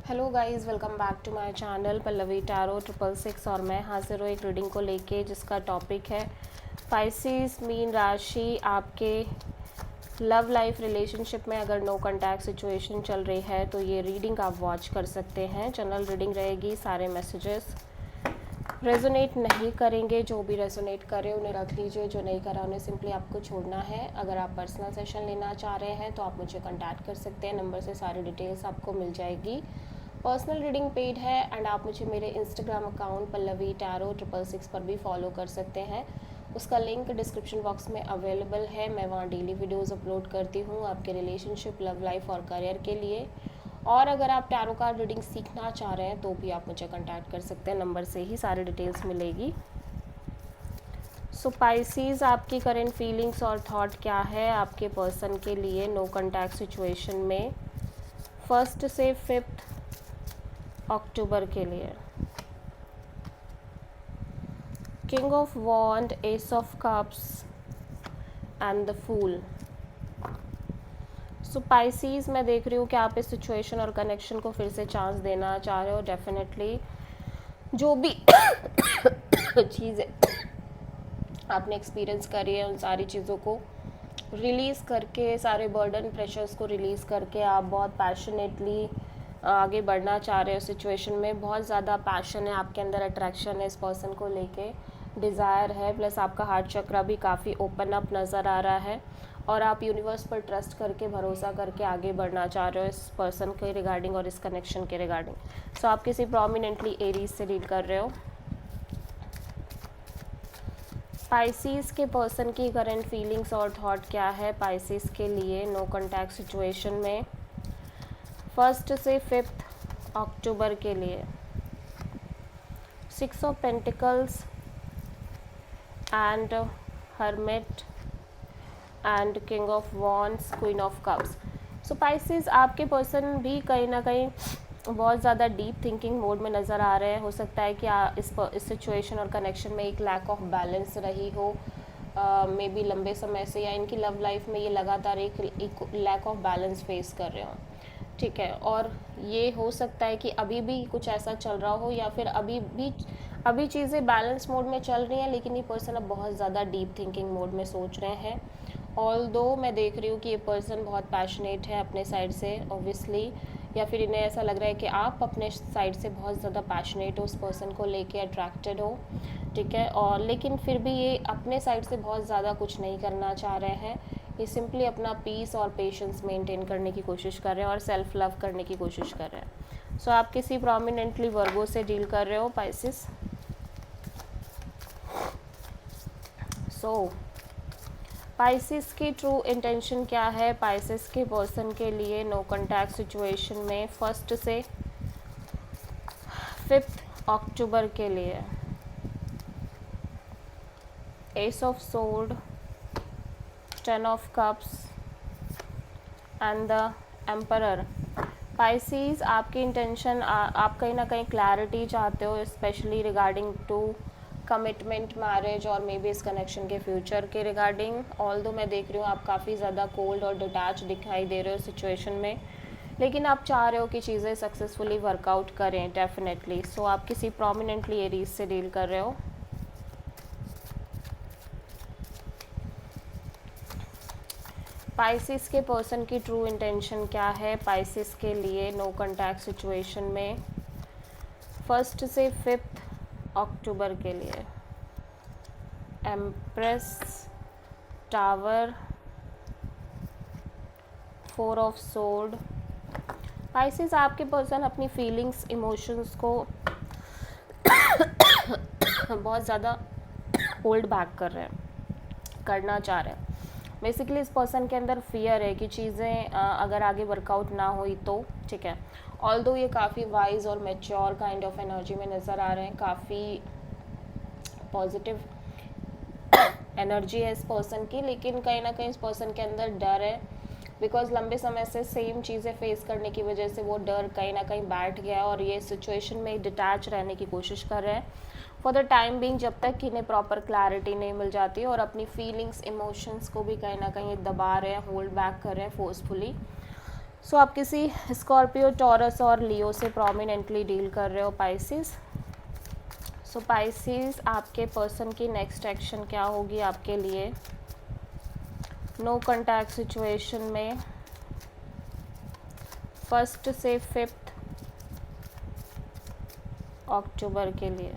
Hello guys, welcome back to my channel Pallavi tarot 666 और मैं हाजिर हूँ एक रीडिंग को लेके जिसका टॉपिक है पाइसिस मीन राशि। आपके लव लाइफ रिलेशनशिप में अगर नो कांटेक्ट सिचुएशन चल रही है तो ये रीडिंग आप वॉच कर सकते हैं। जनरल रीडिंग रहेगी, सारे मैसेजेस रेजोनेट नहीं करेंगे। जो भी रेजोनेट करे उन्हें रख लीजिए, जो नहीं करा उन्हें सिंपली आपको छोड़ना है। अगर आप पर्सनल सेशन लेना चाह रहे हैं तो आप मुझे कांटेक्ट कर सकते हैं, नंबर से सारी डिटेल्स आपको मिल जाएगी। पर्सनल रीडिंग पेड है एंड आप मुझे मेरे इंस्टाग्राम अकाउंट पल्लवी टैरो 666 पर भी फॉलो कर सकते हैं। उसका लिंक डिस्क्रिप्शन बॉक्स में अवेलेबल है। मैं वहाँ डेली वीडियोस अपलोड करती हूँ आपके रिलेशनशिप, लव लाइफ और करियर के लिए। और अगर आप टैरो कार्ड रीडिंग सीखना चाह रहे हैं तो भी आप मुझे कांटेक्ट कर सकते हैं, नंबर से ही सारी डिटेल्स मिलेगी। सो पाइसिस, आपकी करंट फीलिंग्स और थॉट क्या है आपके पर्सन के लिए नो कांटेक्ट सिचुएशन में 1 से 5 अक्टूबर के लिए। King of wand, ace of cups and the fool. So Pisces, मैं देख रही हूँ कि आप इस सिचुएशन और कनेक्शन को फिर से चांस देना चाह रहे हो। डेफिनेटली जो भी चीज़ें आपने एक्सपीरियंस करी है उन सारी चीज़ों को रिलीज़ करके, सारे बर्डन प्रेशर्स को रिलीज़ करके आप बहुत पैशनेटली आगे बढ़ना चाह रहे हो। सिचुएशन में बहुत ज़्यादा पैशन है आपके अंदर, अट्रैक्शन है इस पर्सन को लेके, डिज़ायर है, प्लस आपका हार्ट चक्रा भी काफ़ी ओपन अप नज़र आ रहा है और आप यूनिवर्स पर ट्रस्ट करके, भरोसा करके आगे बढ़ना चाह रहे हो इस पर्सन के रिगार्डिंग और इस कनेक्शन के रिगार्डिंग। सो आप किसी प्रोमिनेंटली एरीज से डील कर रहे हो। पाइसिस के पर्सन की करंट फीलिंग्स और थॉट क्या है पाइसिस के लिए नो कांटेक्ट सिचुएशन में 1 से 5 अक्टूबर के लिए। 6 of pentacles and hermit and king of wands, queen of cups. So Pisces, आपके पर्सन भी कहीं ना कहीं बहुत ज़्यादा डीप थिंकिंग मोड में नज़र आ रहे हैं। हो सकता है कि इस सिचुएशन और कनेक्शन में एक लैक ऑफ बैलेंस रही हो, मे बी लंबे समय से, या इनकी लव लाइफ में ये लगातार एक लैक ऑफ बैलेंस फेस कर रहे हो। ठीक है, और ये हो सकता है कि अभी भी कुछ ऐसा चल रहा हो या फिर अभी चीज़ें बैलेंस मोड में चल रही हैं, लेकिन ये पर्सन अब बहुत ज़्यादा डीप थिंकिंग मोड में सोच रहे हैं। ऑल्दो मैं देख रही हूँ कि ये पर्सन बहुत पैशनेट है अपने साइड से ऑब्वियसली, या फिर इन्हें ऐसा लग रहा है कि आप अपने साइड से बहुत ज़्यादा पैशनेट हो, उस पर्सन को लेके अट्रैक्टेड हो। ठीक है, और लेकिन फिर भी ये अपने साइड से बहुत ज़्यादा कुछ नहीं करना चाह रहे हैं। ये सिंपली अपना पीस और पेशेंस मेंटेन करने की कोशिश कर रहे हैं और सेल्फ लव करने की कोशिश कर रहे हैं। सो आप किसी प्रोमिनेंटली वर्गो से डील कर रहे हो पाइसिस। सो पाइसिस की ट्रू इंटेंशन क्या है पाइसिस के पर्सन के लिए नो कांटेक्ट सिचुएशन में 1 से 5 अक्टूबर के लिए। Ace of sword, 10 of cups and the emperor. Pisces, आपकी इंटेंशन, आप कहीं ना कहीं क्लैरिटी चाहते हो, specially regarding to commitment, marriage और मे बी इस कनेक्शन के फ्यूचर के रिगार्डिंग। ऑल्दो मैं देख रही हूँ आप काफ़ी ज़्यादा कोल्ड और डिटैच दिखाई दे रहे हो सिचुएशन में, लेकिन आप चाह रहे हो कि चीज़ें सक्सेसफुली वर्कआउट करें डेफिनेटली। सो आप किसी प्रोमिनेंटली एरीज से डील कर रहे हो। पाइसिस के पर्सन की ट्रू इंटेंशन क्या है पाइसिस के लिए नो कांटेक्ट सिचुएशन में 1 से 5 अक्टूबर के लिए। Empress, tower, 4 of sword. Pisces, आपके पर्सन अपनी फीलिंग्स, इमोशंस को बहुत ज़्यादा होल्ड बैक कर रहे हैं, करना चाह रहे हैं। बेसिकली इस पर्सन के अंदर फियर है कि चीज़ें अगर आगे वर्कआउट ना हुई तो। ठीक है, ऑल्दो ये काफ़ी वाइज और मैच्योर काइंड ऑफ एनर्जी में नज़र आ रहे हैं, काफ़ी पॉजिटिव एनर्जी है इस पर्सन की, लेकिन कहीं ना कहीं इस पर्सन के अंदर डर है, बिकॉज लंबे समय से सेम चीज़ें फेस करने की वजह से वो डर कहीं ना कहीं बैठ गया और ये सिचुएशन में डिटैच रहने की कोशिश कर रहे हैं फॉर द टाइम बिंग, जब तक कि इन्हें प्रॉपर क्लैरिटी नहीं मिल जाती, और अपनी फीलिंग्स, इमोशंस को भी कहीं ना कहीं दबा रहे हैं, होल्ड बैक कर रहे हैं फोर्सफुली। सो आप किसी स्कॉर्पियो, टॉरस और लियो से प्रोमिनेंटली डील कर रहे हो पाइसिस। सो पाइसिस, आपके पर्सन की नेक्स्ट एक्शन क्या होगी आपके लिए नो कॉन्टैक्ट सिचुएशन में 1 से 5 अक्टूबर के लिए।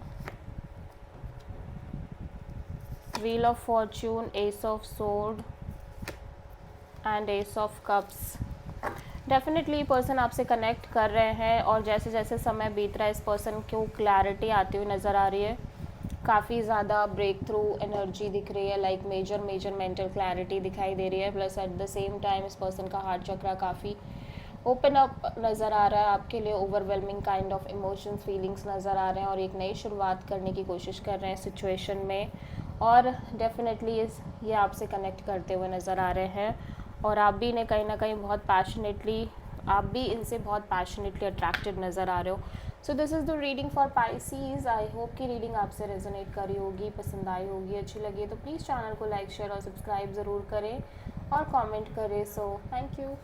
Wheel of Fortune, S of sword and S of cups. Definitely person आपसे कनेक्ट कर रहे हैं और जैसे जैसे समय बीत रहा है इस पर्सन को क्लैरिटी आती हुई नज़र आ रही है। काफ़ी ज़्यादा ब्रेक थ्रू एनर्जी दिख रही है, लाइक मेजर मेंटल क्लैरिटी दिखाई दे रही है। Plus at the same time इस पर्सन का हार्ट चक्रा काफ़ी ओपन अप नज़र आ रहा है आपके लिए। Overwhelming kind of emotions, feelings नज़र आ रहे हैं और एक नई शुरुआत करने की कोशिश कर रहे हैं सिचुएशन में। और डेफिनेटली ये आपसे कनेक्ट करते हुए नज़र आ रहे हैं और आप भी इन्हें कहीं ना कहीं बहुत पैशनेटली, आप भी इनसे बहुत पैशनेटली अट्रैक्टेड नज़र आ रहे हो। So this is the reading for pieces. I hope कि रीडिंग आपसे रेजोनेट करी होगी, पसंद आई होगी, अच्छी लगी तो प्लीज़ चैनल को लाइक, शेयर और सब्सक्राइब ज़रूर करें और कमेंट करें। So thank you.